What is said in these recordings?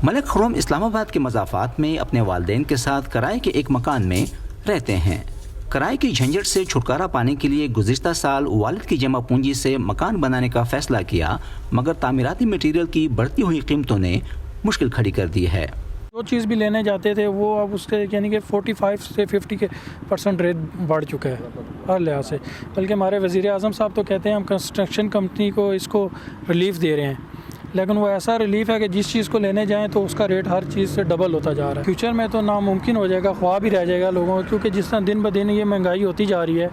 ملک خروم اسلام آباد کے مضافات میں اپنے والدین کے ساتھ کرائے کے ایک مکان میں رہتے ہیں۔ کرائے کی جھنجھٹ سے چھٹکارا پانے کے لیے گزشتہ سال والد کی جمع پونجی سے مکان بنانے کا فیصلہ کیا، مگر تعمیراتی مٹیریل کی بڑھتی ہوئی قیمتوں نے مشکل کھڑی کر دی ہے۔ جو چیز بھی لینے جاتے تھے وہ اب اس کے یعنی کہ 45 سے 50% ریٹ بڑھ چکا ہے ہر لحاظ سے، بلکہ ہمارے وزیر اعظم صاحب تو کہتے ہیں ہم کنسٹرکشن کمپنی کو اس کو ریلیف دے رہے ہیں، لیکن وہ ایسا ریلیف ہے کہ جس چیز کو لینے جائیں تو اس کا ریٹ ہر چیز سے ڈبل ہوتا جا رہا ہے۔ فیوچر میں تو ناممکن ہو جائے گا، خواب ہی رہ جائے گا لوگوں کو، کیونکہ جس طرح دن بدن یہ مہنگائی ہوتی جا رہی ہے،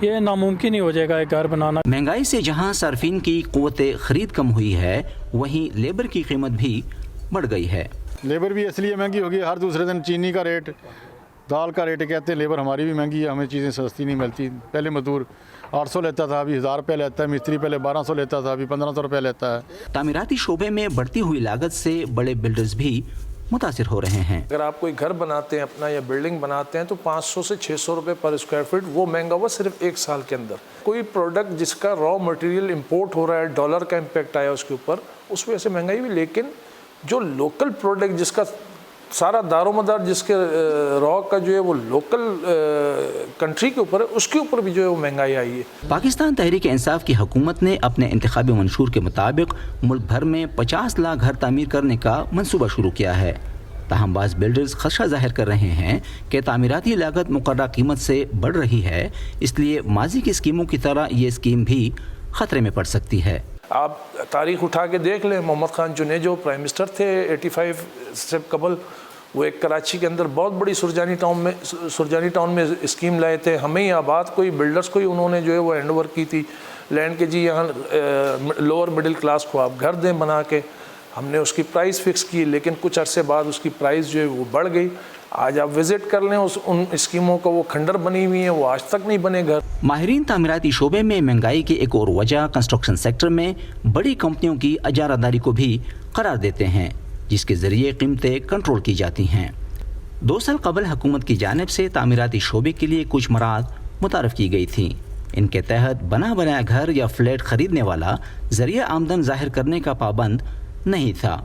یہ ناممکن ہی ہو جائے گا ایک گھر بنانا۔ مہنگائی سے جہاں صارفین کی قوت خرید کم ہوئی ہے، وہیں لیبر کی قیمت بھی بڑھ گئی ہے۔ لیبر بھی اس لیے مہنگی ہوگی، ہر دوسرے دن چینی کا ریٹ، دال کا ریٹ کہتے ہیں، لیبر ہماری بھی مہنگی ہے، ہمیں چیزیں سستی نہیں ملتی۔ پہلے مزدور 800 لیتا تھا، ابھی 1000 روپے لیتا ہے، مستری پہلے 1200 لیتا تھا، ابھی 1500 روپے لیتا ہے۔ تعمیراتی شعبے میں بڑھتی ہوئی لاگت سے بڑے بلڈرز بھی متاثر ہو رہے ہیں۔ اگر آپ کوئی گھر بناتے ہیں اپنا یا بلڈنگ بناتے ہیں تو 500 سے 600 روپے پر اسکوائر فٹ، وہ مہنگا ہوا صرف ایک سال کے اندر۔ کوئی پروڈکٹ جس کا را مٹیریل امپورٹ ہو رہا ہے، ڈالر کا امپیکٹ آیا اس کے اوپر، اس وجہ سے مہنگائی ہوئی، لیکن جو لوکل پروڈکٹ جس کا سارا دار و مدار جس کے را کا جو ہے وہ لوکل کنٹری کے اوپر ہے، اس کے اوپر بھی جو ہے وہ مہنگائی آئی ہے۔ پاکستان تحریک انصاف کی حکومت نے اپنے انتخابی منشور کے مطابق ملک بھر میں 50 لاکھ گھر تعمیر کرنے کا منصوبہ شروع کیا ہے، تاہم بعض بلڈرز خدشہ ظاہر کر رہے ہیں کہ تعمیراتی لاگت مقررہ قیمت سے بڑھ رہی ہے، اس لیے ماضی کی اسکیموں کی طرح یہ اسکیم بھی خطرے میں پڑ سکتی ہے۔ آپ تاریخ اٹھا کے دیکھ لیں، محمد خان جنیجو پرائم منسٹر تھے 85 سے قبل، وہ ایک کراچی کے اندر بہت بڑی سرجانی ٹاؤن میں اسکیم لائے تھے، ہمیں ہی آباد کوئی بلڈرز کو ہی انہوں نے جو ہے وہ ہینڈ اوور کی تھی لینڈ کے، جی یہاں لوور مڈل کلاس کو آپ گھر دیں بنا کے۔ ہم نے اس کی پرائز فکس کی، لیکن کچھ عرصے بعد اس کی پرائز جو ہے وہ بڑھ گئی۔ آج آپ وزٹ کر لیں ان اسکیموں کا، وہ کھنڈر بنی ہوئی ہیں، وہ آج تک نہیں بنے گھر۔ ماہرین تعمیراتی شعبے میں مہنگائی کی ایک اور وجہ کنسٹرکشن سیکٹر میں بڑی کمپنیوں کی اجارہ داری کو بھی قرار دیتے ہیں، جس کے ذریعے قیمتیں کنٹرول کی جاتی ہیں۔ 2 سال قبل حکومت کی جانب سے تعمیراتی شعبے کے لیے کچھ مراحل متعارف کی گئی تھیں۔ ان کے تحت بنا بنایا گھر یا فلیٹ خریدنے والا ذریعہ آمدن ظاہر کرنے کا پابند نہیں تھا،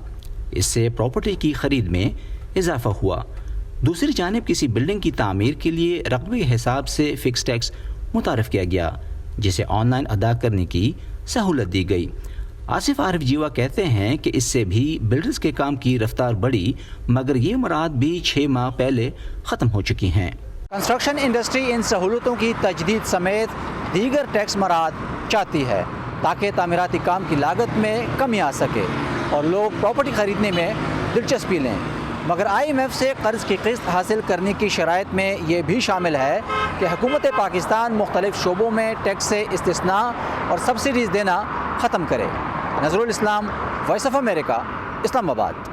اس سے پراپرٹی کی خرید میں اضافہ ہوا۔ دوسری جانب کسی بلڈنگ کی تعمیر کے لیے رقبے کے حساب سے فکس ٹیکس متعارف کیا گیا، جسے آن لائن ادا کرنے کی سہولت دی گئی۔ آصف عارف جیوا کہتے ہیں کہ اس سے بھی بلڈرز کے کام کی رفتار بڑھی، مگر یہ مراحت بھی 6 ماہ پہلے ختم ہو چکی ہیں۔ کنسٹرکشن انڈسٹری ان سہولتوں کی تجدید سمیت دیگر ٹیکس مراحت چاہتی ہے تاکہ تعمیراتی کام کی لاگت میں کمی آ سکے اور لوگ پراپرٹی خریدنے میں دلچسپی لیں، مگر IMF سے قرض کی قسط حاصل کرنے کی شرائط میں یہ بھی شامل ہے کہ حکومت پاکستان مختلف شعبوں میں ٹیکس سے استثناء اور سبسڈیز دینا ختم کرے۔ نظر الاسلام، وائس آف امریکہ، اسلام آباد۔